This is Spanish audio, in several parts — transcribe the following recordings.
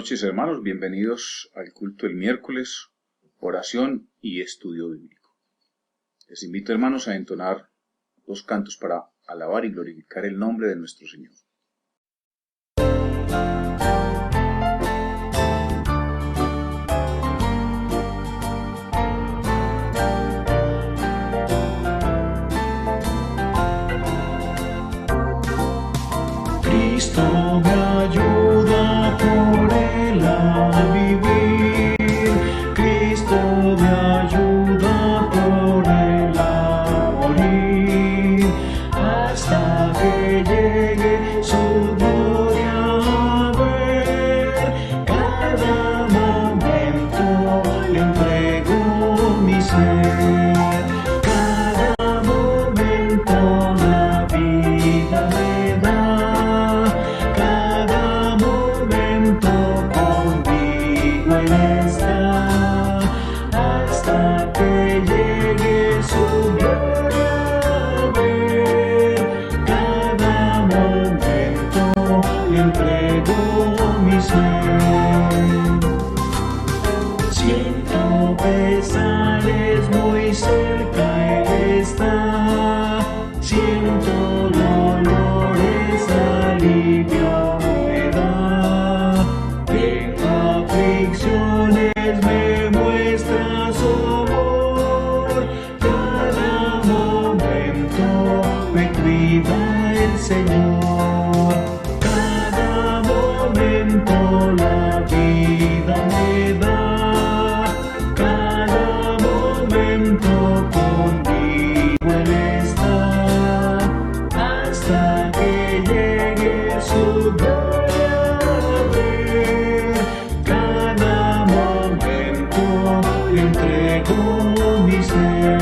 noches, hermanos, bienvenidos al culto del miércoles, oración y estudio bíblico. Les invito, hermanos, a entonar 2 cantos para alabar y glorificar el nombre de nuestro Señor. Cristo me ayuda por él a vivir, Cristo me ayuda por él a morir, hasta que llegue su gloria a ver. Cada momento le entrego mi ser, cada momento la vida me da. Hasta que llegue su gloria a ver, cada momento le entrego mi ser. Siento pesares, muy cerca él está, siento dolores, alivio me da. Tengo aflicciones, me muestra su amor, cada momento me cuida el Señor, cada momento la vida me da, cada momento conmigo Él está, hasta que llegue su gloria a ver. Cada momento le entrego mi ser.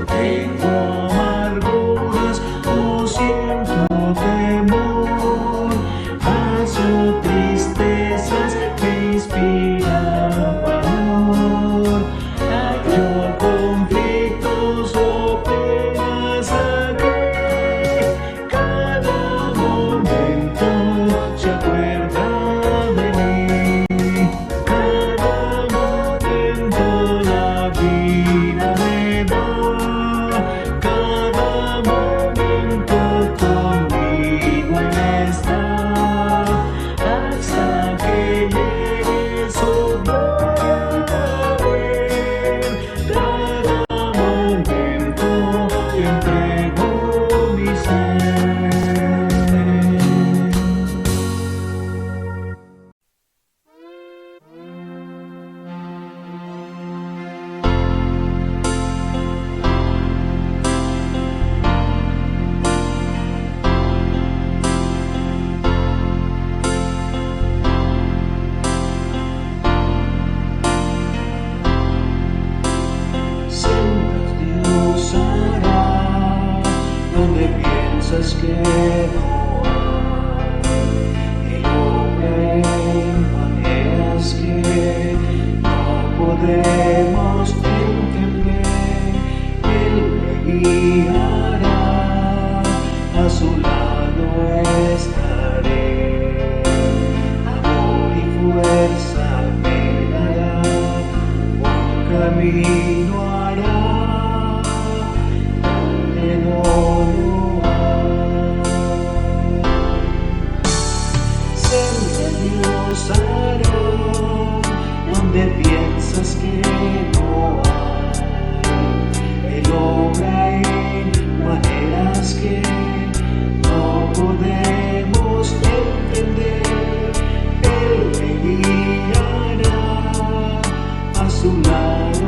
Tengo amarguras o siento temor, paso tristezas, me inspira valor. Hallo conflictos o penas aquí, cada momento se acuerda de mí, cada momento la vida me da, cada momento conmigo Él está, hasta que llegue su gloria a ver, cada momento le entrego mi ser. Siempre Dios hará donde piensas que no hay. Él obra en maneras que no podemos entender. Él me guiará, a su lado estaré. Amor y fuerza me dará, un camino hará donde no lo hay. Siempre Dios hará donde piensas que no hay. Él obra en maneras que no podemos entender. Él me guiará, a su lado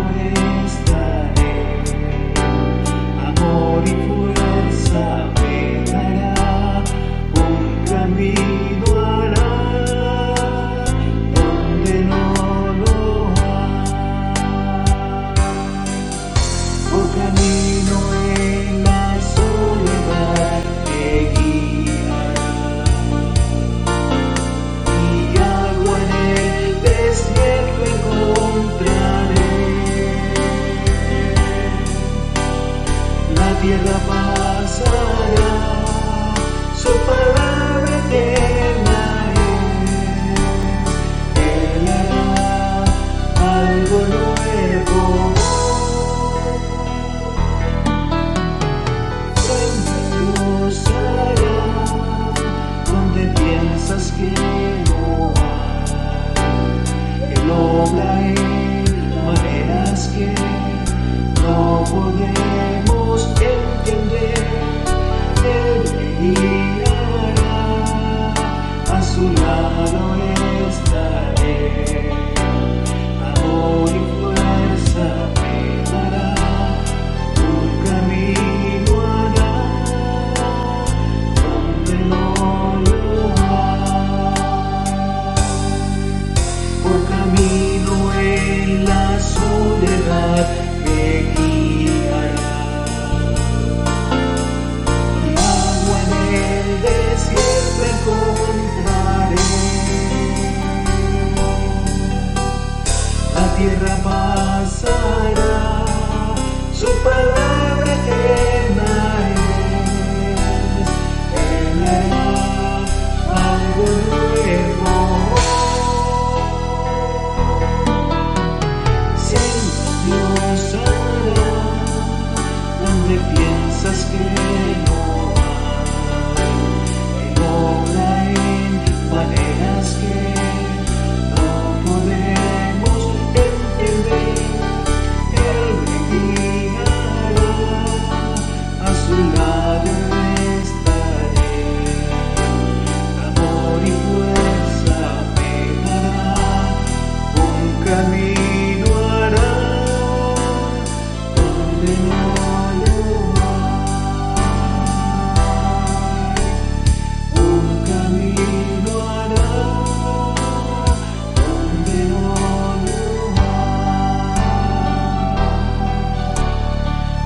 estaré. podemos entender, Él me guiará, a su lado estaré, amor y fuerza me dará, un camino hará, donde no lo hay, por camino en la soledad me guiará, y agua en el desierto encontraré, la tierra pasará, su palabra eterna es, Él hará algo nuevo. Dios hará donde piensas que no hay, Él obra en maneras que no podemos entender, Él me guiará, a su lado estaré, amor y fuerza me dará, un camino hará, donde no lo hay, un camino hará, donde no lo hay,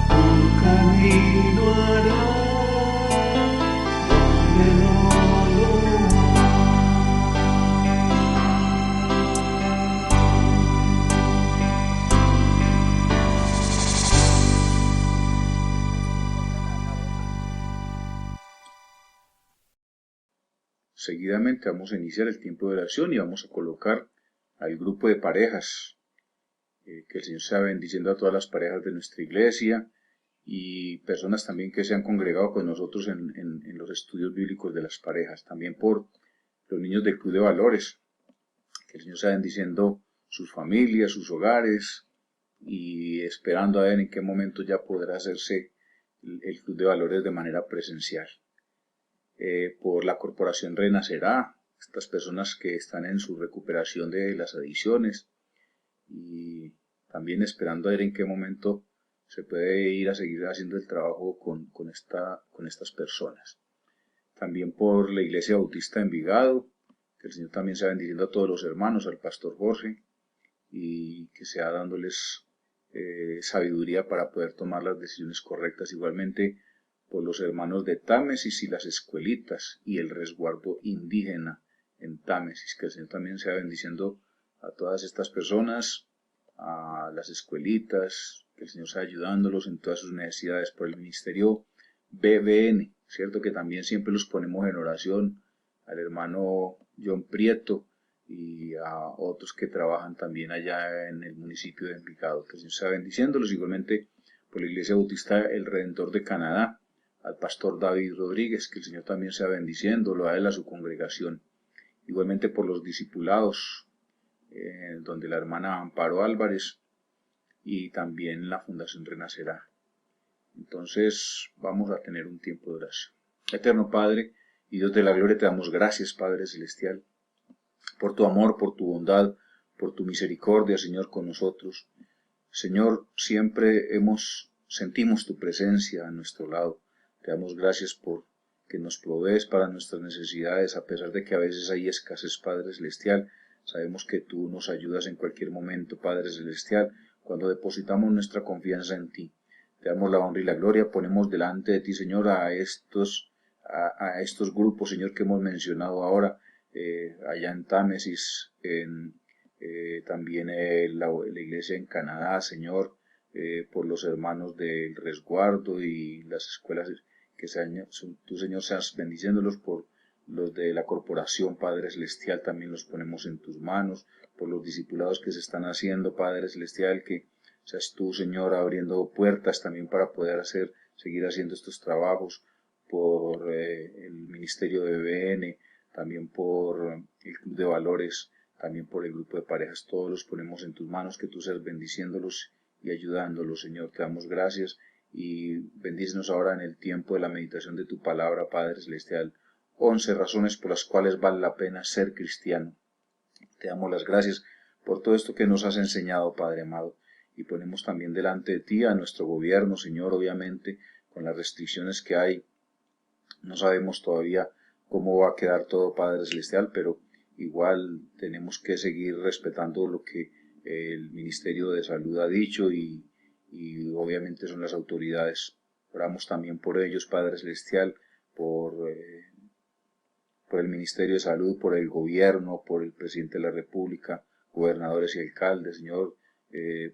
un camino hará, donde no lo Seguidamente vamos a iniciar el tiempo de oración y vamos a colocar al grupo de parejas, que el Señor sea bendiciendo a todas las parejas de nuestra iglesia y personas también que se han congregado con nosotros en los estudios bíblicos de las parejas, también por los niños del Club de Valores, que el Señor sea bendiciendo sus familias, sus hogares y esperando a ver en qué momento ya podrá hacerse el Club de Valores de manera presencial. Por la Corporación Renacerá, estas personas que están en su recuperación de las adicciones y también esperando a ver en qué momento se puede ir a seguir haciendo el trabajo con estas personas. También por la Iglesia Bautista de Envigado, que el Señor también sea bendiciendo a todos los hermanos, al Pastor Jorge, y que sea dándoles sabiduría para poder tomar las decisiones correctas. Igualmente por los hermanos de Támesis y las escuelitas y el resguardo indígena en Támesis, que el Señor también sea bendiciendo a todas estas personas, a las escuelitas, que el Señor sea ayudándolos en todas sus necesidades. Por el ministerio BBN, cierto que también siempre los ponemos en oración, al hermano John Prieto y a otros que trabajan también allá en el municipio de Envigado, que el Señor sea bendiciéndolos. Igualmente por la Iglesia Bautista El Redentor de Canadá, al pastor David Rodríguez, que el Señor también sea bendiciéndolo a él, a su congregación. Igualmente por los discipulados, donde la hermana Amparo Álvarez y también la Fundación Renacerá. Entonces vamos a tener un tiempo de oración. Eterno Padre y Dios de la gloria, te damos gracias, Padre Celestial, por tu amor, por tu bondad, por tu misericordia, Señor, con nosotros. Señor, siempre sentimos tu presencia a nuestro lado. Te damos gracias por que nos provees para nuestras necesidades, a pesar de que a veces hay escasez, Padre Celestial. Sabemos que tú nos ayudas en cualquier momento, Padre Celestial, cuando depositamos nuestra confianza en ti. Te damos la honra y la gloria, ponemos delante de ti, Señor, a estos grupos, Señor, que hemos mencionado ahora, allá en Támesis, también la iglesia en Canadá, Señor, por los hermanos del resguardo y las escuelas que tú, Señor, seas bendiciéndolos, por los de la corporación, Padre Celestial, también los ponemos en tus manos, por los discipulados que se están haciendo, Padre Celestial, que seas tú, Señor, abriendo puertas también para poder seguir haciendo estos trabajos, por el ministerio de BN, también por el Club de Valores, también por el grupo de parejas. Todos los ponemos en tus manos, que tú seas bendiciéndolos y ayudándolos, Señor. Te damos gracias y bendícenos ahora en el tiempo de la meditación de tu palabra, Padre Celestial. 11 razones por las cuales vale la pena ser cristiano. Te damos las gracias por todo esto que nos has enseñado, Padre amado. Y ponemos también delante de ti a nuestro gobierno, Señor, obviamente, con las restricciones que hay. No sabemos todavía cómo va a quedar todo, Padre Celestial, pero igual tenemos que seguir respetando lo que el Ministerio de Salud ha dicho y obviamente son las autoridades. Oramos también por ellos, Padre Celestial, por el Ministerio de Salud, por el gobierno, por el presidente de la República, gobernadores y alcaldes, Señor,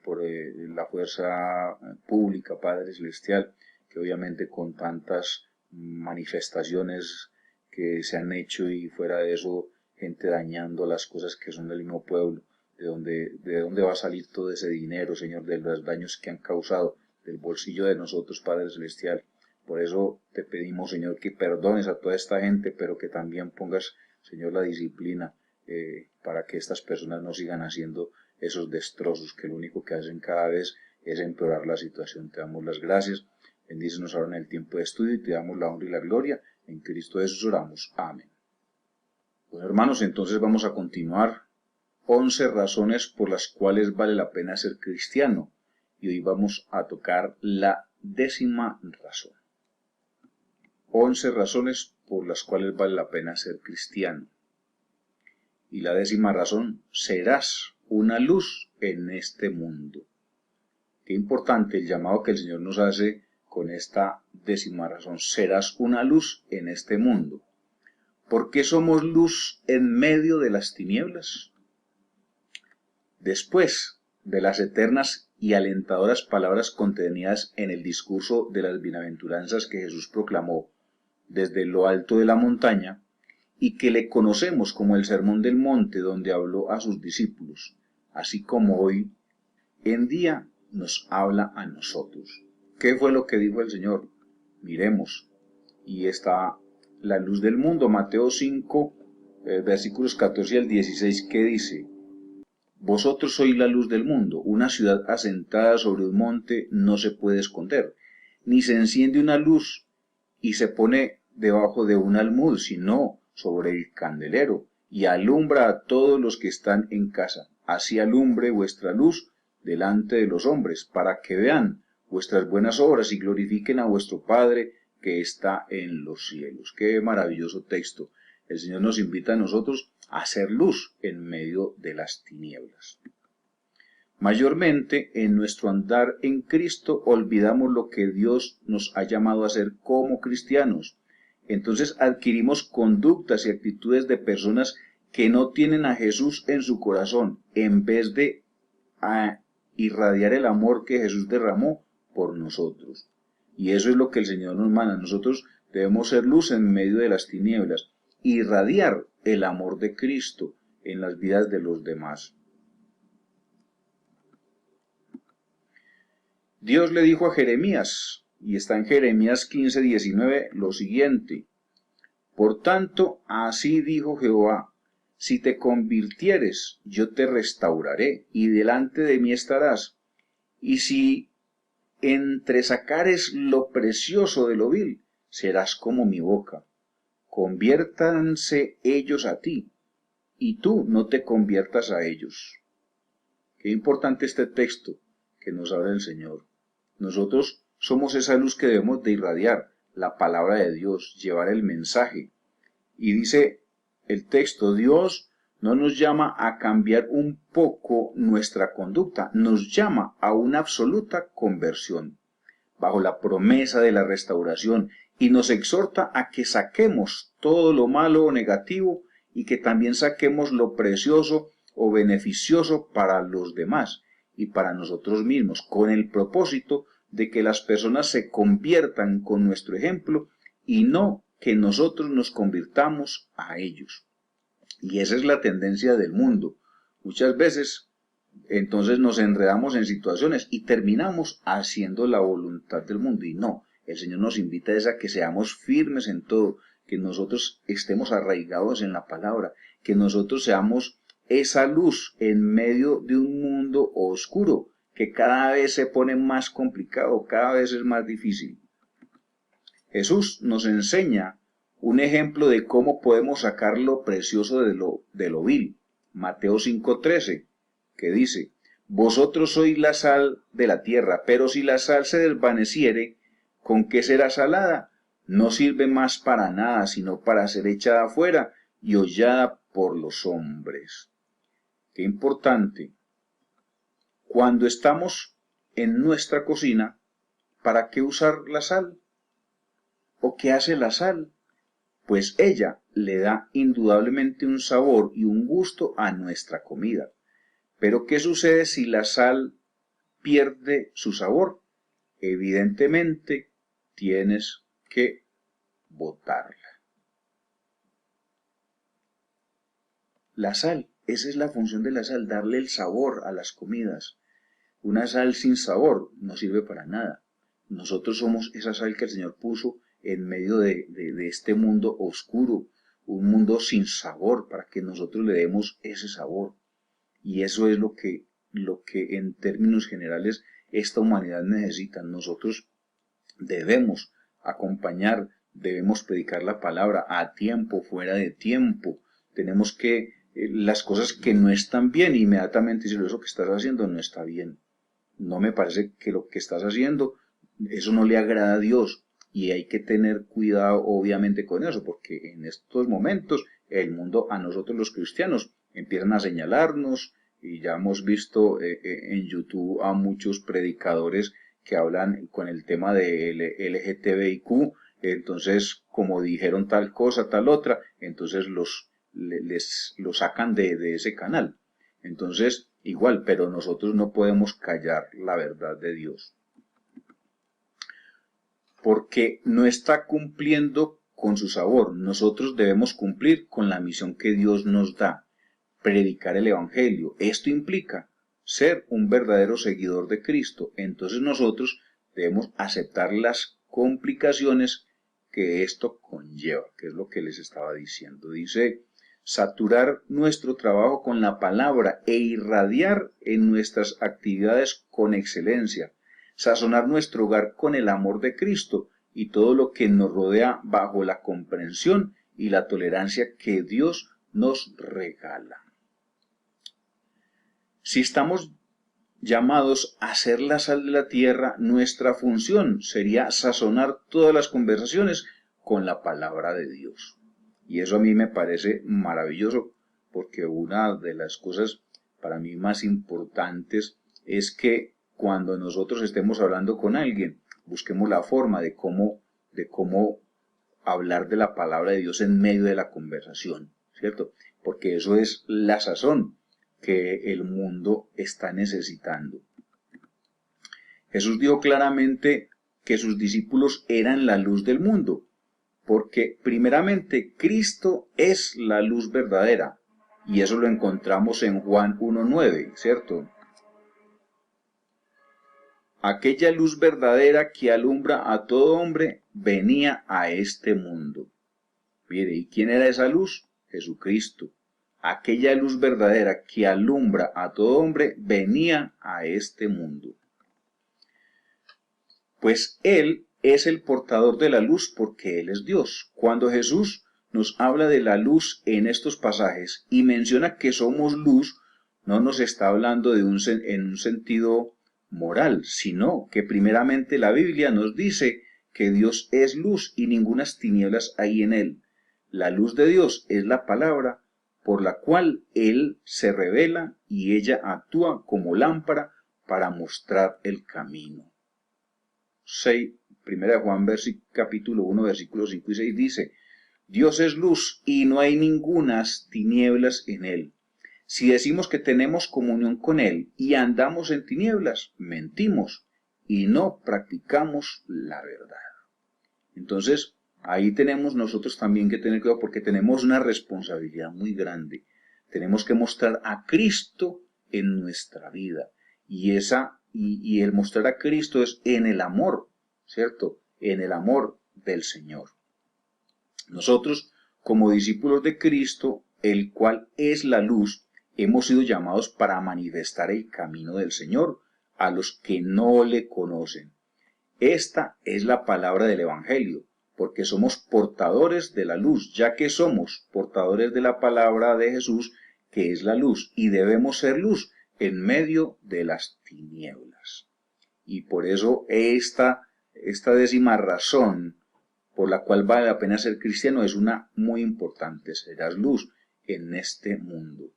por la fuerza pública, Padre Celestial, que obviamente con tantas manifestaciones que se han hecho y fuera de eso, gente dañando las cosas que son del mismo pueblo, de dónde va a salir todo ese dinero, Señor, de los daños que han causado, del bolsillo de nosotros, Padre Celestial. Por eso te pedimos, Señor, que perdones a toda esta gente, pero que también pongas, Señor, la disciplina para que estas personas no sigan haciendo esos destrozos, que lo único que hacen cada vez es empeorar la situación. Te damos las gracias, bendícenos ahora en el tiempo de estudio y te damos la honra y la gloria. En Cristo Jesús oramos. Amén. Bueno, hermanos, entonces vamos a continuar. 11 razones por las cuales vale la pena ser cristiano. Y hoy vamos a tocar la 10ª razón. 11 razones por las cuales vale la pena ser cristiano. Y la 10ª razón, serás una luz en este mundo. Qué importante el llamado que el Señor nos hace con esta 10ª razón. Serás una luz en este mundo. ¿Por qué somos luz en medio de las tinieblas? Después de las eternas y alentadoras palabras contenidas en el discurso de las bienaventuranzas que Jesús proclamó desde lo alto de la montaña, y que le conocemos como el Sermón del Monte, donde habló a sus discípulos, así como hoy en día nos habla a nosotros. ¿Qué fue lo que dijo el Señor? Miremos, y está la luz del mundo, Mateo 5, versículos 14 al 16, que dice: Vosotros sois la luz del mundo. Una ciudad asentada sobre un monte no se puede esconder, ni se enciende una luz y se pone debajo de un almud, sino sobre el candelero, y alumbra a todos los que están en casa. Así alumbre vuestra luz delante de los hombres, para que vean vuestras buenas obras y glorifiquen a vuestro Padre que está en los cielos. Qué maravilloso texto. El Señor nos invita a nosotros a hacer luz en medio de las tinieblas. Mayormente en nuestro andar en Cristo olvidamos lo que Dios nos ha llamado a hacer como cristianos. Entonces adquirimos conductas y actitudes de personas que no tienen a Jesús en su corazón, en vez de irradiar el amor que Jesús derramó por nosotros. Y eso es lo que el Señor nos manda. Nosotros debemos ser luz en medio de las tinieblas, irradiar el amor de Cristo en las vidas de los demás. Dios le dijo a Jeremías, y está en Jeremías 15:19, lo siguiente: Por tanto, así dijo Jehová, si te convirtieres, yo te restauraré, y delante de mí estarás, y si entresacares lo precioso de lo vil, serás como mi boca. Conviértanse ellos a ti, y tú no te conviertas a ellos. Qué importante este texto que nos habla el Señor. Nosotros somos esa luz que debemos de irradiar, la palabra de Dios, llevar el mensaje. Y dice el texto, Dios no nos llama a cambiar un poco nuestra conducta, nos llama a una absoluta conversión, bajo la promesa de la restauración, y nos exhorta a que saquemos todo lo malo o negativo y que también saquemos lo precioso o beneficioso para los demás y para nosotros mismos, con el propósito de que las personas se conviertan con nuestro ejemplo y no que nosotros nos convirtamos a ellos. Y esa es la tendencia del mundo. Muchas veces entonces nos enredamos en situaciones y terminamos haciendo la voluntad del mundo. Y no, el Señor nos invita a que seamos firmes en todo, que nosotros estemos arraigados en la palabra, que nosotros seamos esa luz en medio de un mundo oscuro, que cada vez se pone más complicado, cada vez es más difícil. Jesús nos enseña un ejemplo de cómo podemos sacar lo precioso de lo vil. Mateo 5:13, que dice: vosotros sois la sal de la tierra, pero si la sal se desvaneciere, ¿con qué será salada? No sirve más para nada, sino para ser echada afuera y hollada por los hombres. Qué importante. Cuando estamos en nuestra cocina, ¿para qué usar la sal? ¿O qué hace la sal? Pues ella le da indudablemente un sabor y un gusto a nuestra comida. Pero ¿qué sucede si la sal pierde su sabor? Evidentemente tienes que botarla. La sal, esa es la función de la sal, darle el sabor a las comidas. Una sal sin sabor no sirve para nada. Nosotros somos esa sal que el Señor puso en medio de este mundo oscuro, un mundo sin sabor, para que nosotros le demos ese sabor. Y eso es lo que en términos generales esta humanidad necesita. Nosotros debemos acompañar, debemos predicar la palabra a tiempo, fuera de tiempo. Tenemos que, las cosas que no están bien, inmediatamente decir: eso que estás haciendo no está bien. No me parece que lo que estás haciendo, eso no le agrada a Dios. Y hay que tener cuidado obviamente con eso, porque en estos momentos el mundo, a nosotros los cristianos, empiezan a señalarnos, y ya hemos visto en YouTube a muchos predicadores que hablan con el tema de LGTBIQ, entonces como dijeron tal cosa, tal otra, entonces los sacan de ese canal. Entonces, igual, pero nosotros no podemos callar la verdad de Dios, porque no está cumpliendo con su sabor. Nosotros debemos cumplir con la misión que Dios nos da: predicar el Evangelio. Esto implica ser un verdadero seguidor de Cristo. Entonces nosotros debemos aceptar las complicaciones que esto conlleva, que es lo que les estaba diciendo. Dice: saturar nuestro trabajo con la palabra e irradiar en nuestras actividades con excelencia, sazonar nuestro hogar con el amor de Cristo y todo lo que nos rodea bajo la comprensión y la tolerancia que Dios nos regala. Si estamos llamados a ser la sal de la tierra, nuestra función sería sazonar todas las conversaciones con la palabra de Dios. Y eso a mí me parece maravilloso, porque una de las cosas para mí más importantes es que cuando nosotros estemos hablando con alguien, busquemos la forma de cómo hablar de la palabra de Dios en medio de la conversación, ¿cierto? Porque eso es la sazón que el mundo está necesitando. Jesús dijo claramente que sus discípulos eran la luz del mundo, porque primeramente Cristo es la luz verdadera, y eso lo encontramos en Juan 1:9, ¿cierto? Aquella luz verdadera que alumbra a todo hombre venía a este mundo. Mire, ¿y quién era esa luz? Jesucristo. Aquella luz verdadera que alumbra a todo hombre venía a este mundo. Pues Él es el portador de la luz porque Él es Dios. Cuando Jesús nos habla de la luz en estos pasajes y menciona que somos luz, no nos está hablando en un sentido moral, sino que primeramente la Biblia nos dice que Dios es luz y ningunas tinieblas hay en Él. La luz de Dios es la palabra por la cual Él se revela y ella actúa como lámpara para mostrar el camino. 1 Juan capítulo 1, versículos 5 y 6 dice: Dios es luz y no hay ningunas tinieblas en Él. Si decimos que tenemos comunión con Él y andamos en tinieblas, mentimos y no practicamos la verdad. Entonces, ahí tenemos nosotros también que tener cuidado, porque tenemos una responsabilidad muy grande. Tenemos que mostrar a Cristo en nuestra vida. Y el mostrar a Cristo es en el amor, ¿cierto? En el amor del Señor. Nosotros, como discípulos de Cristo, el cual es la luz, hemos sido llamados para manifestar el camino del Señor a los que no le conocen. Esta es la palabra del Evangelio, porque somos portadores de la luz, ya que somos portadores de la palabra de Jesús, que es la luz, y debemos ser luz en medio de las tinieblas. Y por eso esta 10ª razón por la cual vale la pena ser cristiano es una muy importante: serás luz en este mundo.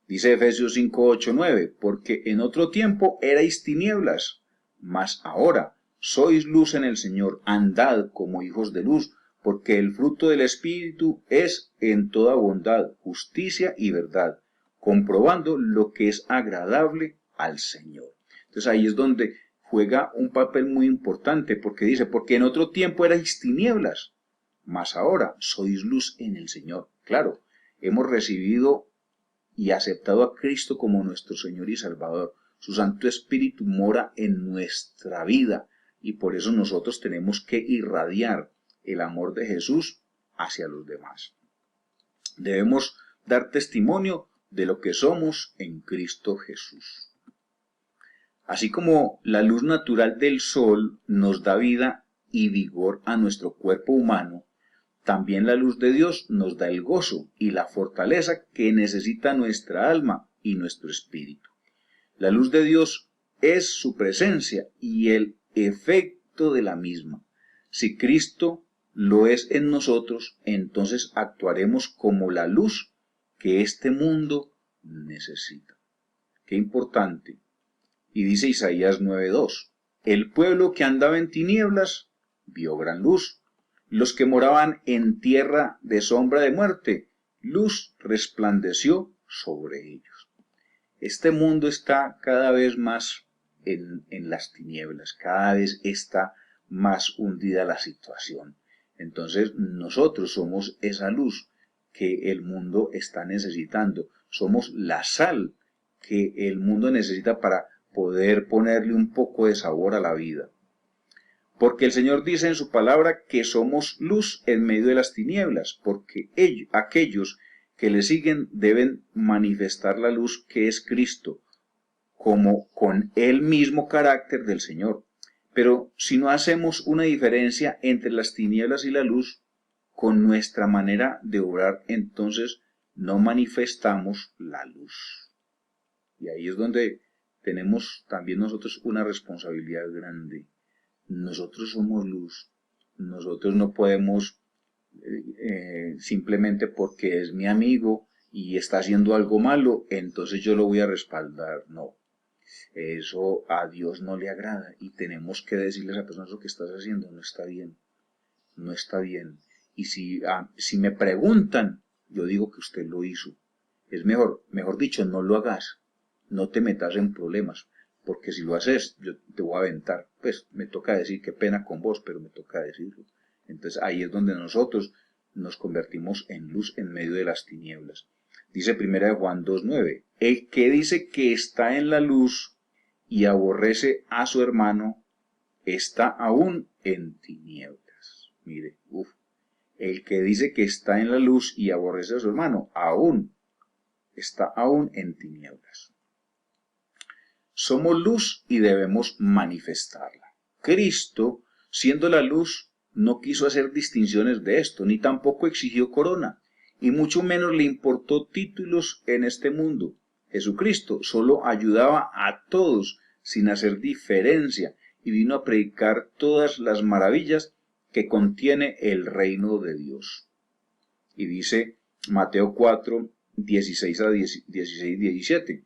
Dice Efesios 5, 8, 9, porque en otro tiempo erais tinieblas, mas ahora sois luz en el Señor, andad como hijos de luz, porque el fruto del Espíritu es en toda bondad, justicia y verdad, comprobando lo que es agradable al Señor. Entonces ahí es donde juega un papel muy importante, porque dice, porque en otro tiempo erais tinieblas, mas ahora sois luz en el Señor. Claro, hemos recibido y aceptado a Cristo como nuestro Señor y Salvador. Su Santo Espíritu mora en nuestra vida y por eso nosotros tenemos que irradiar el amor de Jesús hacia los demás. Debemos dar testimonio de lo que somos en Cristo Jesús. Así como la luz natural del sol nos da vida y vigor a nuestro cuerpo humano, también la luz de Dios nos da el gozo y la fortaleza que necesita nuestra alma y nuestro espíritu. La luz de Dios es su presencia y el efecto de la misma. Si Cristo lo es en nosotros, entonces actuaremos como la luz que este mundo necesita. Qué importante. Y dice Isaías 9:2, el pueblo que andaba en tinieblas vio gran luz. Los que moraban en tierra de sombra de muerte, luz resplandeció sobre ellos. Este mundo está cada vez más en las tinieblas, cada vez está más hundida la situación. Entonces nosotros somos esa luz que el mundo está necesitando. Somos la sal que el mundo necesita para poder ponerle un poco de sabor a la vida. Porque el Señor dice en su palabra que somos luz en medio de las tinieblas, porque aquellos que le siguen deben manifestar la luz que es Cristo, como con el mismo carácter del Señor. Pero si no hacemos una diferencia entre las tinieblas y la luz, con nuestra manera de obrar, entonces no manifestamos la luz. Y ahí es donde tenemos también nosotros una responsabilidad grande. Nosotros somos luz. Nosotros no podemos simplemente porque es mi amigo y está haciendo algo malo, entonces yo lo voy a respaldar. No, eso a Dios no le agrada y tenemos que decirle a esa persona: lo que estás haciendo no está bien, no está bien. Y si me preguntan, yo digo que usted lo hizo. Es mejor dicho, no lo hagas, no te metas en problemas, porque si lo haces, yo te voy a aventar. Pues me toca decir, qué pena con vos, pero me toca decirlo. Entonces ahí es donde nosotros nos convertimos en luz en medio de las tinieblas. Dice 1 Juan 2:9, el que dice que está en la luz y aborrece a su hermano, está aún en tinieblas. Mire, el que dice que está en la luz y aborrece a su hermano, está aún en tinieblas. Somos luz y debemos manifestarla. Cristo, siendo la luz, no quiso hacer distinciones de esto, ni tampoco exigió corona, y mucho menos le importó títulos en este mundo. Jesucristo solo ayudaba a todos sin hacer diferencia y vino a predicar todas las maravillas que contiene el reino de Dios. Y dice Mateo 4, 16 a 16, 17.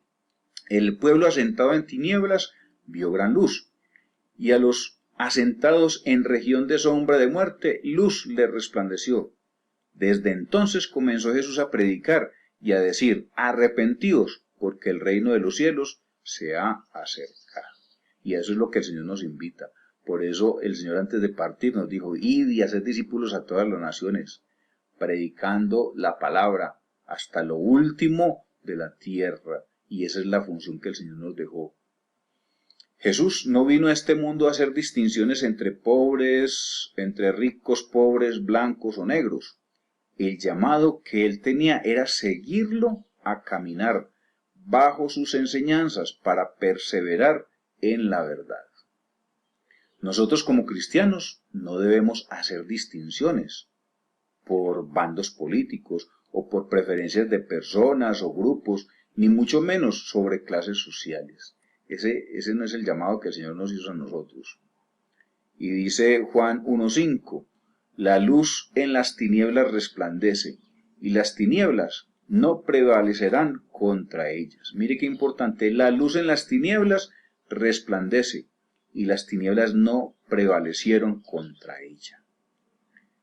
El pueblo asentado en tinieblas vio gran luz, y a los asentados en región de sombra de muerte, luz les resplandeció. Desde entonces comenzó Jesús a predicar y a decir: arrepentíos, porque el reino de los cielos se ha acercado. Y eso es lo que el Señor nos invita. Por eso el Señor, antes de partir, nos dijo: id y haced discípulos a todas las naciones, predicando la palabra hasta lo último de la tierra. Y esa es la función que el Señor nos dejó. Jesús no vino a este mundo a hacer distinciones entre pobres, entre ricos, pobres, blancos o negros. El llamado que él tenía era seguirlo, a caminar bajo sus enseñanzas para perseverar en la verdad. Nosotros como cristianos no debemos hacer distinciones por bandos políticos o por preferencias de personas o grupos, ni mucho menos sobre clases sociales. Ese no es el llamado que el Señor nos hizo a nosotros. Y dice Juan 1:5, la luz en las tinieblas resplandece, y las tinieblas no prevalecerán contra ellas. Mire qué importante, la luz en las tinieblas resplandece, y las tinieblas no prevalecieron contra ella.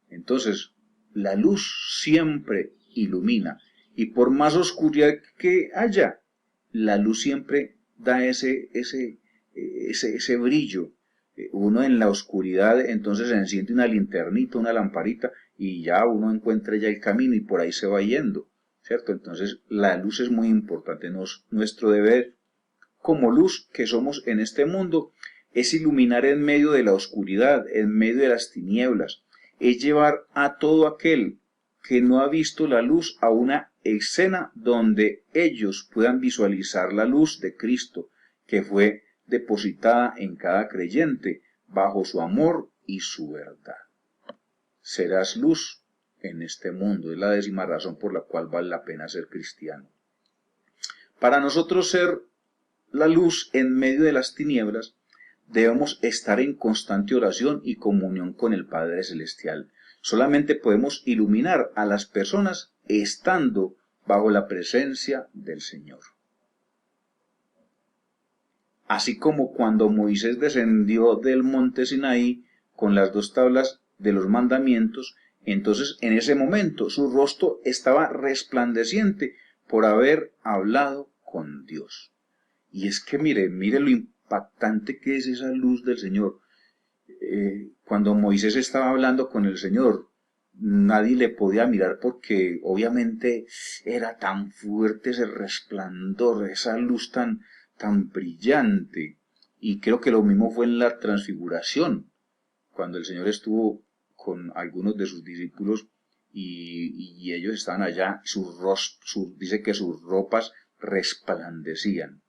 Entonces, la luz siempre ilumina, y por más oscuridad que haya, la luz siempre da ese brillo. Uno en la oscuridad entonces se enciende una linternita, una lamparita, y ya uno encuentra ya el camino y por ahí se va yendo, ¿cierto? Entonces la luz es muy importante. Nuestro deber como luz que somos en este mundo es iluminar en medio de la oscuridad, en medio de las tinieblas, es llevar a todo aquel que no ha visto la luz a una escena donde ellos puedan visualizar la luz de Cristo, que fue depositada en cada creyente bajo su amor y su verdad. Serás luz en este mundo, es la 10ª razón por la cual vale la pena ser cristiano. Para nosotros ser la luz en medio de las tinieblas, debemos estar en constante oración y comunión con el Padre Celestial. Solamente podemos iluminar a las personas estando bajo la presencia del Señor. Así como cuando Moisés descendió del monte Sinaí con las 2 tablas de los mandamientos, entonces en ese momento su rostro estaba resplandeciente por haber hablado con Dios. Y es que mire lo impactante que es esa luz del Señor. Cuando Moisés estaba hablando con el Señor, nadie le podía mirar porque obviamente era tan fuerte ese resplandor, esa luz tan brillante. Y creo que lo mismo fue en la transfiguración, cuando el Señor estuvo con algunos de sus discípulos y ellos estaban allá, dice que sus ropas resplandecían.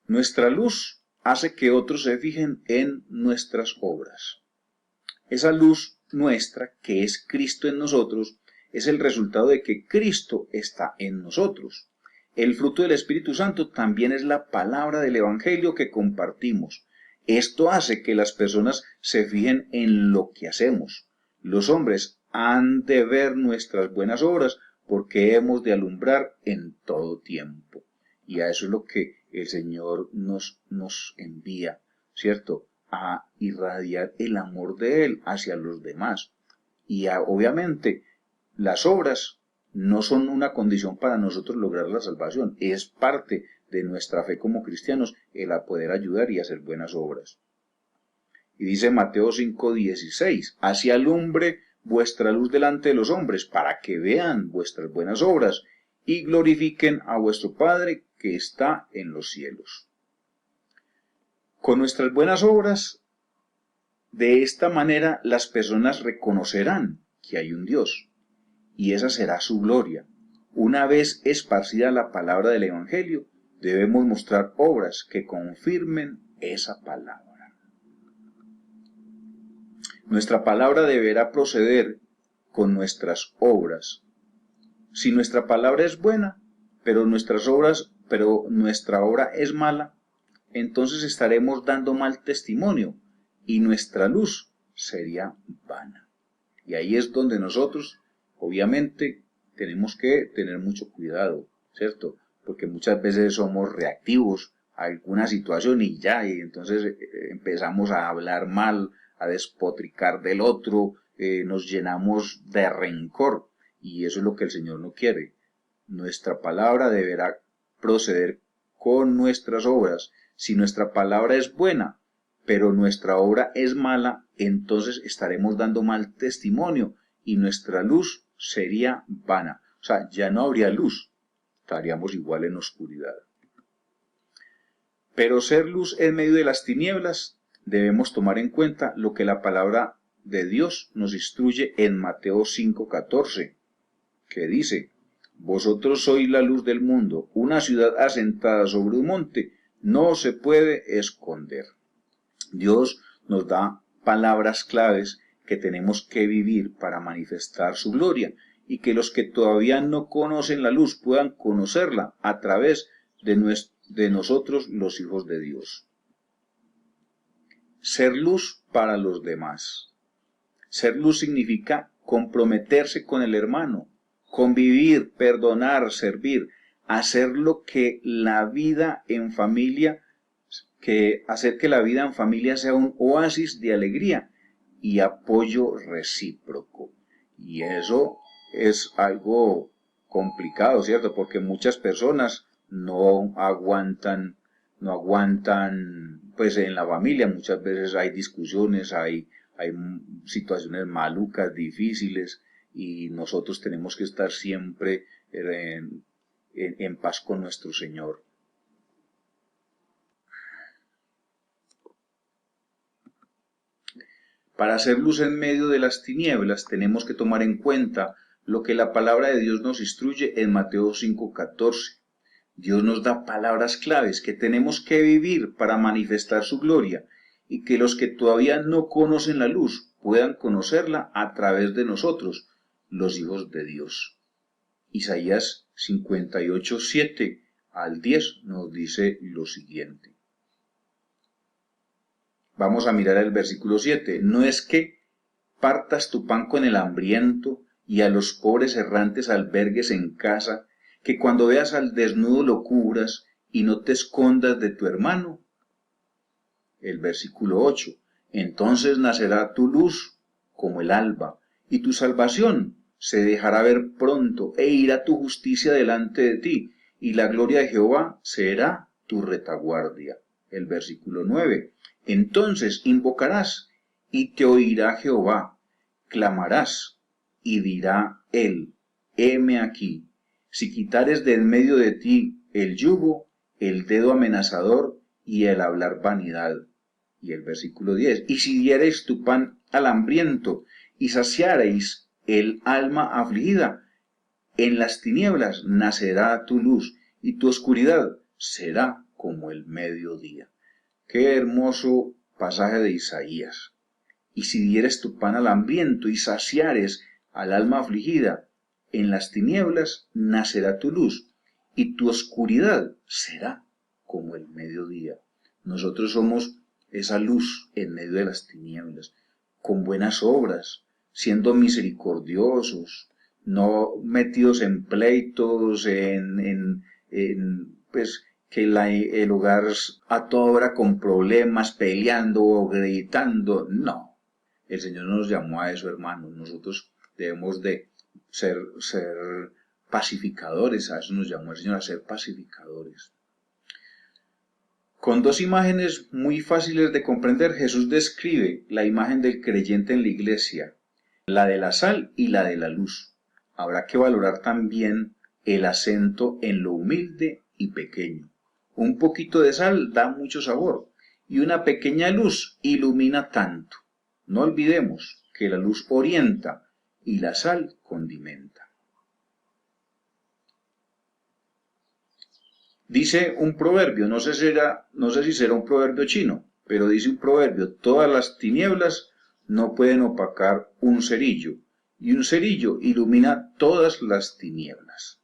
Nuestra luz hace que otros se fijen en nuestras obras. Esa luz nuestra, que es Cristo en nosotros, es el resultado de que Cristo está en nosotros. El fruto del Espíritu Santo también es la palabra del Evangelio que compartimos. Esto hace que las personas se fijen en lo que hacemos. Los hombres han de ver nuestras buenas obras porque hemos de alumbrar en todo tiempo. Y a eso es lo que el Señor nos envía, ¿cierto? A irradiar el amor de Él hacia los demás. Y obviamente las obras no son una condición para nosotros lograr la salvación, es parte de nuestra fe como cristianos el a poder ayudar y hacer buenas obras. Y dice Mateo 5:16, así alumbre vuestra luz delante de los hombres, para que vean vuestras buenas obras y glorifiquen a vuestro Padre que está en los cielos. Con nuestras buenas obras, de esta manera las personas reconocerán que hay un Dios, y esa será su gloria. Una vez esparcida la palabra del Evangelio, debemos mostrar obras que confirmen esa palabra. Nuestra palabra deberá proceder con nuestras obras. Si nuestra palabra es buena, pero nuestra obra es mala, entonces estaremos dando mal testimonio y nuestra luz sería vana. Y ahí es donde nosotros, obviamente, tenemos que tener mucho cuidado, ¿cierto? Porque muchas veces somos reactivos a alguna situación y entonces empezamos a hablar mal, a despotricar del otro, nos llenamos de rencor. Y eso es lo que el Señor no quiere. Nuestra palabra deberá proceder con nuestras obras. Si nuestra palabra es buena, pero nuestra obra es mala, entonces estaremos dando mal testimonio y nuestra luz sería vana. O sea, ya no habría luz, estaríamos igual en oscuridad. Pero ser luz en medio de las tinieblas, debemos tomar en cuenta lo que la palabra de Dios nos instruye en Mateo 5:14, que dice, vosotros sois la luz del mundo, una ciudad asentada sobre un monte no se puede esconder. Dios nos da palabras claves que tenemos que vivir para manifestar su gloria y que los que todavía no conocen la luz puedan conocerla a través de nosotros, los hijos de Dios. Ser luz para los demás. Ser luz significa comprometerse con el hermano, convivir, perdonar, servir, hacer lo que la vida en familia, hacer que la vida en familia sea un oasis de alegría y apoyo recíproco. Y eso es algo complicado, ¿cierto? Porque muchas personas no aguantan, pues en la familia muchas veces hay discusiones, hay situaciones malucas, difíciles, y nosotros tenemos que estar siempre en paz con nuestro Señor. Para hacer luz en medio de las tinieblas tenemos que tomar en cuenta lo que la palabra de Dios nos instruye en Mateo 5:14. Dios nos da palabras claves que tenemos que vivir para manifestar su gloria y que los que todavía no conocen la luz puedan conocerla a través de nosotros, los hijos de Dios. Isaías 58:7 al 10 nos dice lo siguiente. Vamos a mirar el versículo 7. No es que partas tu pan con el hambriento y a los pobres errantes albergues en casa, que cuando veas al desnudo lo cubras y no te escondas de tu hermano. El versículo 8. Entonces nacerá tu luz como el alba, y tu salvación se dejará ver pronto, e irá tu justicia delante de ti, y la gloria de Jehová será tu retaguardia. El versículo 9. Entonces invocarás, y te oirá Jehová, clamarás, y dirá él, heme aquí. Si quitares de en medio de ti el yugo, el dedo amenazador y el hablar vanidad. Y el versículo 10. Y si diereis tu pan al hambriento y saciareis el alma afligida, en las tinieblas nacerá tu luz y tu oscuridad será como el mediodía. Qué hermoso pasaje de Isaías. Y si dieres tu pan al hambriento y saciares al alma afligida, en las tinieblas nacerá tu luz y tu oscuridad será como el mediodía. Nosotros somos esa luz en medio de las tinieblas, con buenas obras, siendo misericordiosos, no metidos en pleitos, pues que el hogar a toda hora con problemas, peleando o gritando. No, el Señor nos llamó a eso, hermanos. Nosotros debemos de ser pacificadores. A eso nos llamó el Señor, a ser pacificadores. Con dos imágenes muy fáciles de comprender, Jesús describe la imagen del creyente en la iglesia, la de la sal y la de la luz. Habrá que valorar también el acento en lo humilde y pequeño. Un poquito de sal da mucho sabor y una pequeña luz ilumina tanto. No olvidemos que la luz orienta y la sal condimenta. Dice un proverbio, no sé si será un proverbio chino, pero dice un proverbio: todas las tinieblas no pueden opacar un cerillo, y un cerillo ilumina todas las tinieblas.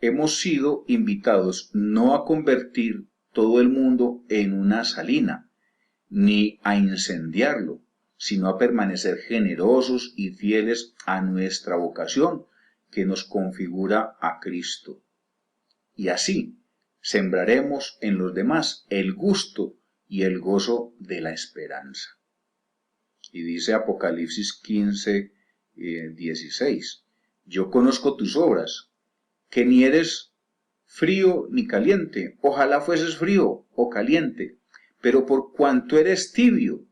Hemos sido invitados no a convertir todo el mundo en una salina, ni a incendiarlo, sino a permanecer generosos y fieles a nuestra vocación, que nos configura a Cristo. Y así sembraremos en los demás el gusto y el gozo de la esperanza. Y dice Apocalipsis 15, 16, yo conozco tus obras, que ni eres frío ni caliente, ojalá fueses frío o caliente, pero por cuanto eres tibio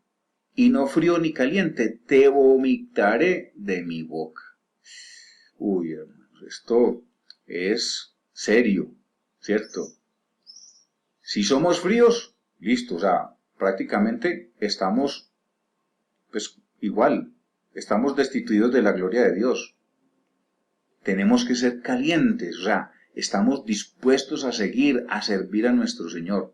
y no frío ni caliente, te vomitaré de mi boca. Uy, hermanos, esto es serio, ¿cierto? Si somos fríos, listo, o sea, prácticamente estamos, pues igual, estamos destituidos de la gloria de Dios. Tenemos que ser calientes, o sea, estamos dispuestos a seguir, a servir a nuestro Señor.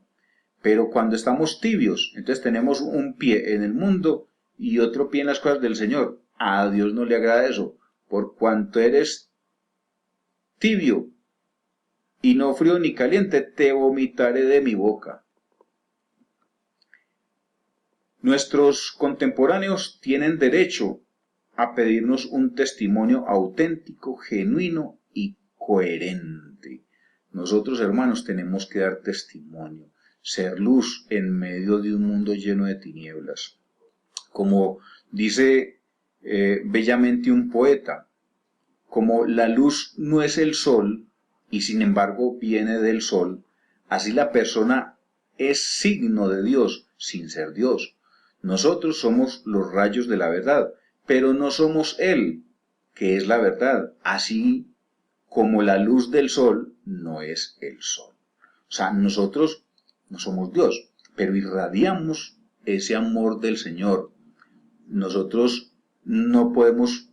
Pero cuando estamos tibios, entonces tenemos un pie en el mundo y otro pie en las cosas del Señor. A Dios no le agrada eso. Por cuanto eres tibio y no frío ni caliente, te vomitaré de mi boca. Nuestros contemporáneos tienen derecho a pedirnos un testimonio auténtico, genuino y coherente. Nosotros, hermanos, tenemos que dar testimonio, ser luz en medio de un mundo lleno de tinieblas. Como dice bellamente un poeta, como la luz no es el sol y sin embargo viene del sol, así la persona es signo de Dios sin ser Dios. Nosotros somos los rayos de la verdad, pero no somos Él, que es la verdad, así como la luz del sol no es el sol. O sea, nosotros no somos Dios, pero irradiamos ese amor del Señor. Nosotros no podemos,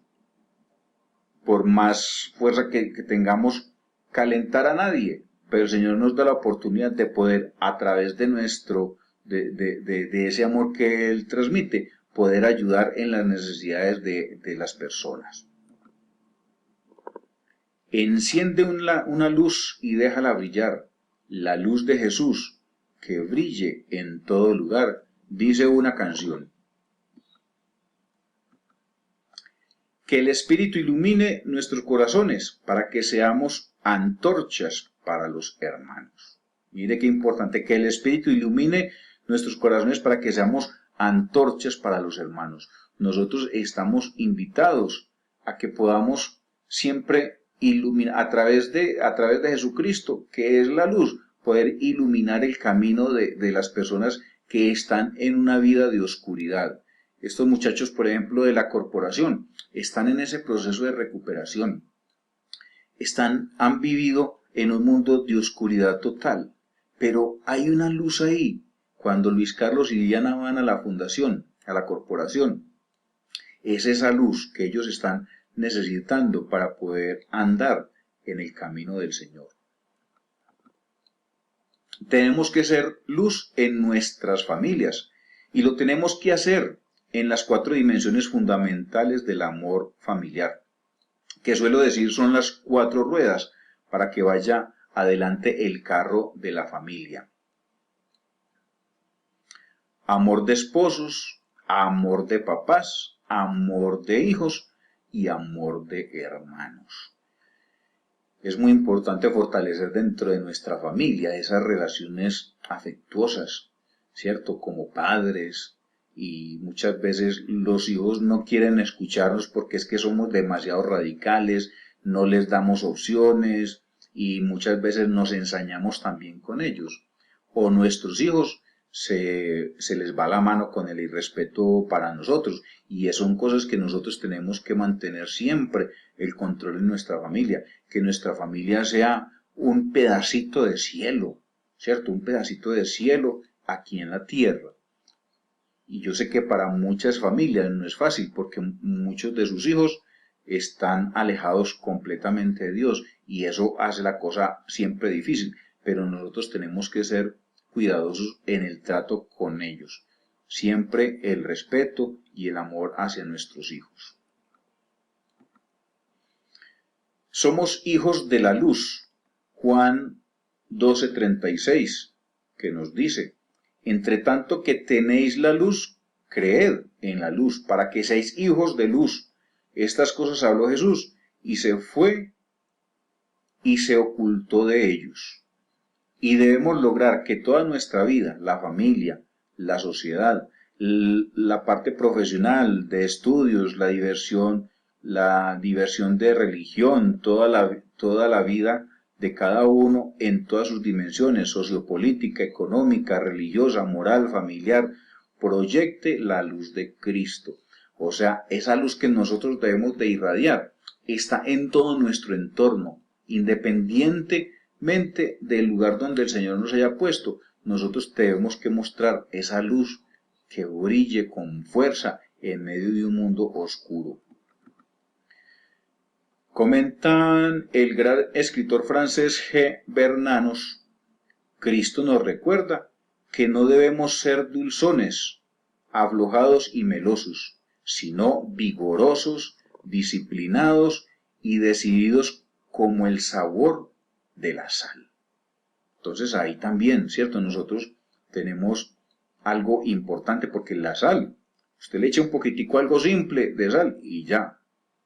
por más fuerza que tengamos, calentar a nadie, pero el Señor nos da la oportunidad de poder, a través de de ese amor que Él transmite, poder ayudar en las necesidades de las personas. Enciende una luz y déjala brillar, la luz de Jesús, que brille en todo lugar, dice una canción. Que el Espíritu ilumine nuestros corazones para que seamos antorchas para los hermanos. Mire qué importante, que el Espíritu ilumine nuestros corazones para que seamos antorchas para los hermanos. Nosotros estamos invitados a que podamos siempre iluminar a través de Jesucristo, que es la luz, poder iluminar el camino de las personas que están en una vida de oscuridad. Estos muchachos, por ejemplo, de la corporación, están en ese proceso de recuperación. Han vivido en un mundo de oscuridad total, pero hay una luz ahí. Cuando Luis Carlos y Diana van a la fundación, a la corporación, es esa luz que ellos están necesitando para poder andar en el camino del Señor. Tenemos que ser luz en nuestras familias y lo tenemos que hacer en las 4 dimensiones fundamentales del amor familiar, que suelo decir son las 4 ruedas para que vaya adelante el carro de la familia. Amor de esposos, amor de papás, amor de hijos y amor de hermanos. Es muy importante fortalecer dentro de nuestra familia esas relaciones afectuosas, ¿cierto? Como padres, y muchas veces los hijos no quieren escucharnos porque es que somos demasiado radicales, no les damos opciones y muchas veces nos ensañamos también con ellos. O nuestros hijos se les va la mano con el irrespeto para nosotros y son cosas que nosotros tenemos que mantener siempre el control en nuestra familia, que nuestra familia sea un pedacito de cielo, ¿cierto? Un pedacito de cielo aquí en la tierra. Y yo sé que para muchas familias no es fácil porque muchos de sus hijos están alejados completamente de Dios y eso hace la cosa siempre difícil, pero nosotros tenemos que ser cuidadosos en el trato con ellos. Siempre el respeto y el amor hacia nuestros hijos. Somos hijos de la luz. Juan 12:36, que nos dice: entre tanto que tenéis la luz, creed en la luz, para que seáis hijos de luz. Estas cosas habló Jesús, y se fue y se ocultó de ellos. Y debemos lograr que toda nuestra vida, la familia, la sociedad, la parte profesional, de estudios, la diversión de religión, toda la vida de cada uno en todas sus dimensiones, sociopolítica, económica, religiosa, moral, familiar, proyecte la luz de Cristo. O sea, esa luz que nosotros debemos de irradiar está en todo nuestro entorno, independientemente del lugar donde el Señor nos haya puesto. Nosotros tenemos que mostrar esa luz que brille con fuerza en medio de un mundo oscuro. Comentan el gran escritor francés G. Bernanos, Cristo nos recuerda que no debemos ser dulzones, aflojados y melosos, sino vigorosos, disciplinados y decididos como el sabor de la sal. Entonces ahí también, ¿cierto? Nosotros tenemos algo importante porque la sal, usted le echa un poquitico algo simple de sal y ya,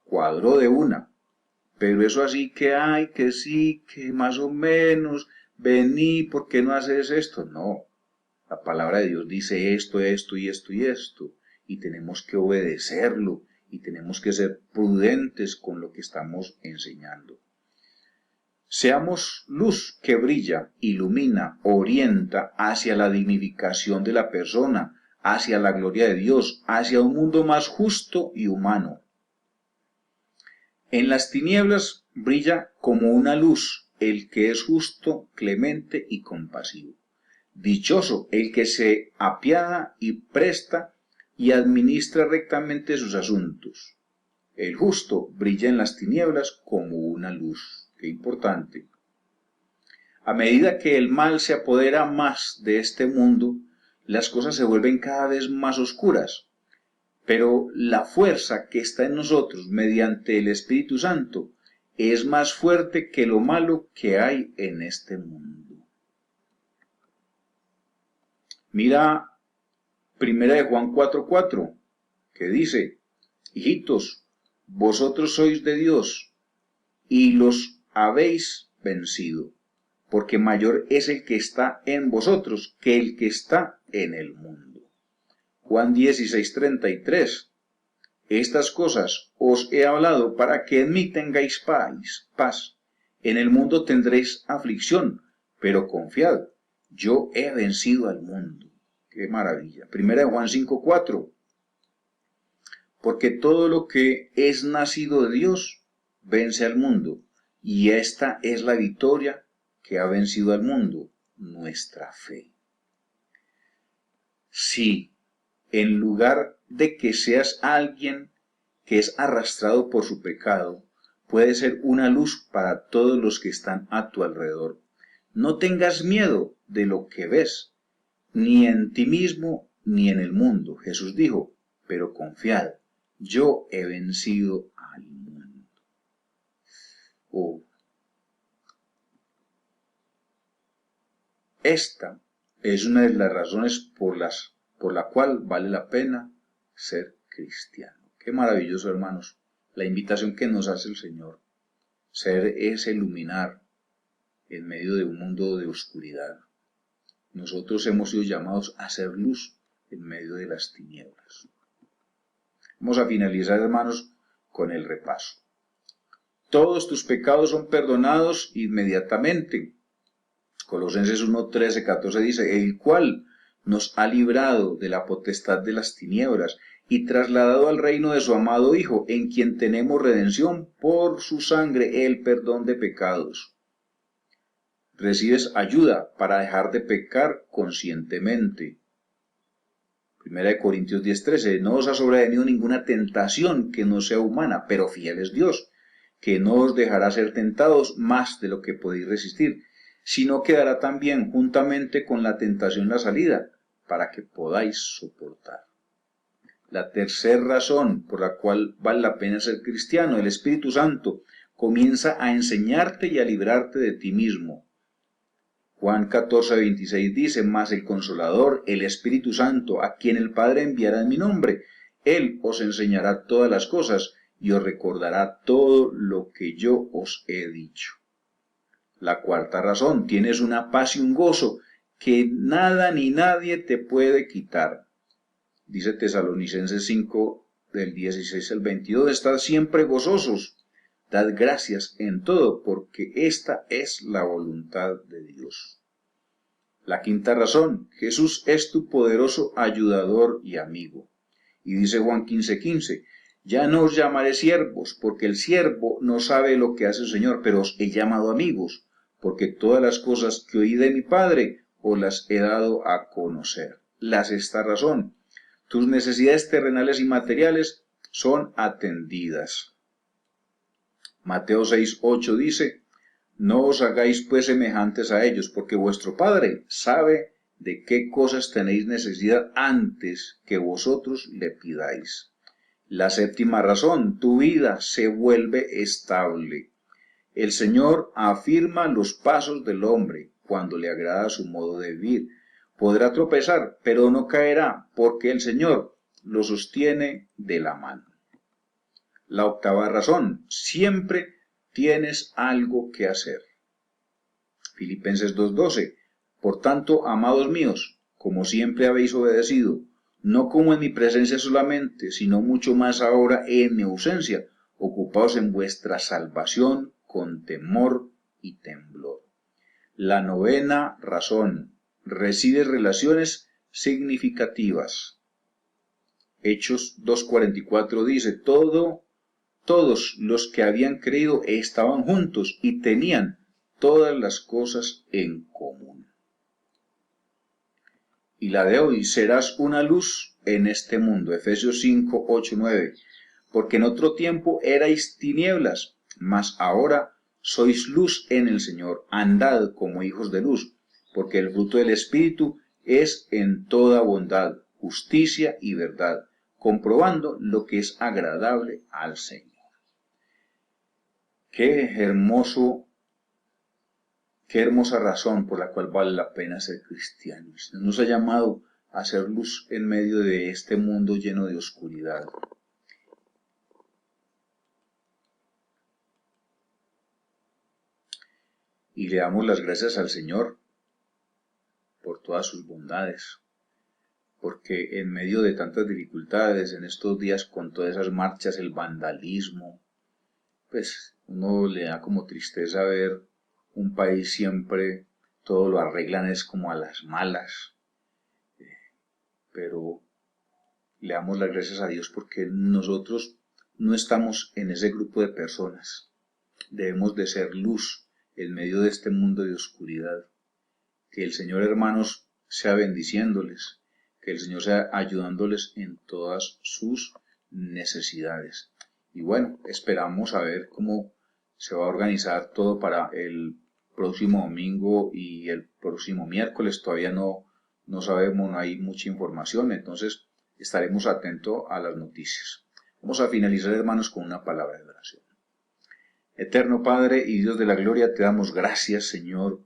cuadró de una. Pero eso así que hay, que sí, que más o menos, vení, ¿por qué no haces esto? No, la palabra de Dios dice esto, esto y esto y esto, y tenemos que obedecerlo, y tenemos que ser prudentes con lo que estamos enseñando. Seamos luz que brilla, ilumina, orienta hacia la dignificación de la persona, hacia la gloria de Dios, hacia un mundo más justo y humano. En las tinieblas brilla como una luz el que es justo, clemente y compasivo. Dichoso el que se apiada y presta y administra rectamente sus asuntos. El justo brilla en las tinieblas como una luz. Qué importante. A medida que el mal se apodera más de este mundo, las cosas se vuelven cada vez más oscuras. Pero la fuerza que está en nosotros mediante el Espíritu Santo es más fuerte que lo malo que hay en este mundo. Mira 1 Juan 4:4, que dice, hijitos, vosotros sois de Dios y los habéis vencido, porque mayor es el que está en vosotros que el que está en el mundo. Juan 16:33. Estas cosas os he hablado para que en mí tengáis paz. En el mundo tendréis aflicción, pero confiad, yo he vencido al mundo. Qué maravilla. 1 Juan 5:4. Porque todo lo que es nacido de Dios vence al mundo, y esta es la victoria que ha vencido al mundo, nuestra fe. Sí. En lugar de que seas alguien que es arrastrado por su pecado, puedes ser una luz para todos los que están a tu alrededor. No tengas miedo de lo que ves, ni en ti mismo ni en el mundo. Jesús dijo, pero confiad, yo he vencido al mundo. Esta es una de las razones por la cual vale la pena ser cristiano. Qué maravilloso, hermanos, la invitación que nos hace el Señor. Ser ese luminar en medio de un mundo de oscuridad. Nosotros hemos sido llamados a ser luz en medio de las tinieblas. Vamos a finalizar, hermanos, con el repaso. Todos tus pecados son perdonados inmediatamente. Colosenses 1:13-14 dice, el cual nos ha librado de la potestad de las tinieblas y trasladado al reino de su amado Hijo, en quien tenemos redención por su sangre, el perdón de pecados. Recibes ayuda para dejar de pecar conscientemente. 1 Corintios 10:13, no os ha sobrevenido ninguna tentación que no sea humana, pero fiel es Dios, que no os dejará ser tentados más de lo que podéis resistir, sino que dará también juntamente con la tentación la salida, para que podáis soportar. La tercera razón por la cual vale la pena ser cristiano, el Espíritu Santo comienza a enseñarte y a librarte de ti mismo. Juan 14:26 dice, mas el Consolador, el Espíritu Santo, a quien el Padre enviará en mi nombre, Él os enseñará todas las cosas y os recordará todo lo que yo os he dicho. La cuarta razón, tienes una paz y un gozo que nada ni nadie te puede quitar. Dice Tesalonicenses 5, del 16 al 22, estad siempre gozosos, dad gracias en todo, porque esta es la voluntad de Dios. La quinta razón, Jesús es tu poderoso ayudador y amigo. Y dice Juan 15:15, ya no os llamaré siervos, porque el siervo no sabe lo que hace el Señor, pero os he llamado amigos, porque todas las cosas que oí de mi Padre os las he dado a conocer. La sexta razón, tus necesidades terrenales y materiales son atendidas. Mateo 6:8 dice, no os hagáis pues semejantes a ellos, porque vuestro Padre sabe de qué cosas tenéis necesidad antes que vosotros le pidáis. La séptima razón, tu vida se vuelve estable. El Señor afirma los pasos del hombre cuando le agrada su modo de vivir. Podrá tropezar, pero no caerá, porque el Señor lo sostiene de la mano. La octava razón, siempre tienes algo que hacer. Filipenses 2:12, por tanto, amados míos, como siempre habéis obedecido, no como en mi presencia solamente, sino mucho más ahora en mi ausencia, ocupaos en vuestra salvación con temor y temblor. La novena razón, reside relaciones significativas. Hechos 2:44 dice, todos los que habían creído estaban juntos y tenían todas las cosas en común. Y la de hoy, serás una luz en este mundo. Efesios 5:8-9. Porque en otro tiempo erais tinieblas, mas ahora sois luz en el Señor. Andad como hijos de luz, porque el fruto del Espíritu es en toda bondad, justicia y verdad, comprobando lo que es agradable al Señor. Qué hermosa razón por la cual vale la pena ser cristianos. Nos ha llamado a ser luz en medio de este mundo lleno de oscuridad. Y le damos las gracias al Señor por todas sus bondades, porque en medio de tantas dificultades en estos días, con todas esas marchas, el vandalismo, pues uno le da como tristeza ver un país siempre, todo lo arreglan es como a las malas, pero le damos las gracias a Dios porque nosotros no estamos en ese grupo de personas. Debemos de ser luz en medio de este mundo de oscuridad. Que el Señor, hermanos, sea bendiciéndoles, que el Señor sea ayudándoles en todas sus necesidades. Y bueno, esperamos a ver cómo se va a organizar todo para el próximo domingo y el próximo miércoles. Todavía no sabemos, no hay mucha información, entonces estaremos atentos a las noticias. Vamos a finalizar, hermanos, con una palabra de oración. Eterno Padre y Dios de la gloria, te damos gracias, Señor,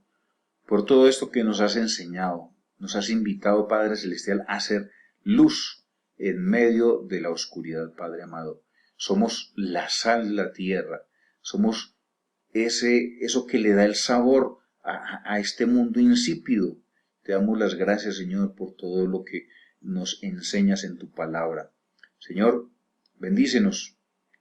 por todo esto que nos has enseñado. Nos has invitado, Padre Celestial, a ser luz en medio de la oscuridad, Padre amado. Somos la sal de la tierra, somos eso que le da el sabor a este mundo insípido. Te damos las gracias, Señor, por todo lo que nos enseñas en tu palabra. Señor, bendícenos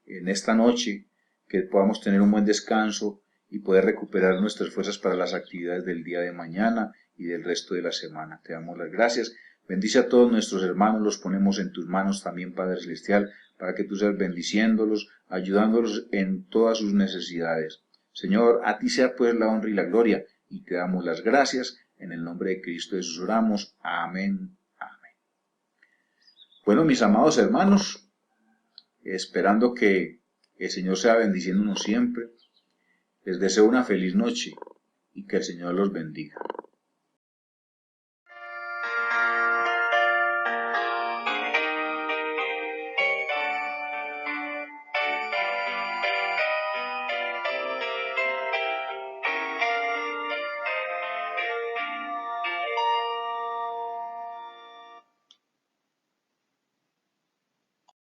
en esta noche, que podamos tener un buen descanso y poder recuperar nuestras fuerzas para las actividades del día de mañana y del resto de la semana. Te damos las gracias. Bendice a todos nuestros hermanos, los ponemos en tus manos también, Padre Celestial, para que tú seas bendiciéndolos, ayudándolos en todas sus necesidades. Señor, a ti sea pues la honra y la gloria, y te damos las gracias. En el nombre de Cristo Jesús oramos. Amén. Amén. Bueno, mis amados hermanos, esperando que el Señor sea bendiciéndonos siempre, les deseo una feliz noche y que el Señor los bendiga.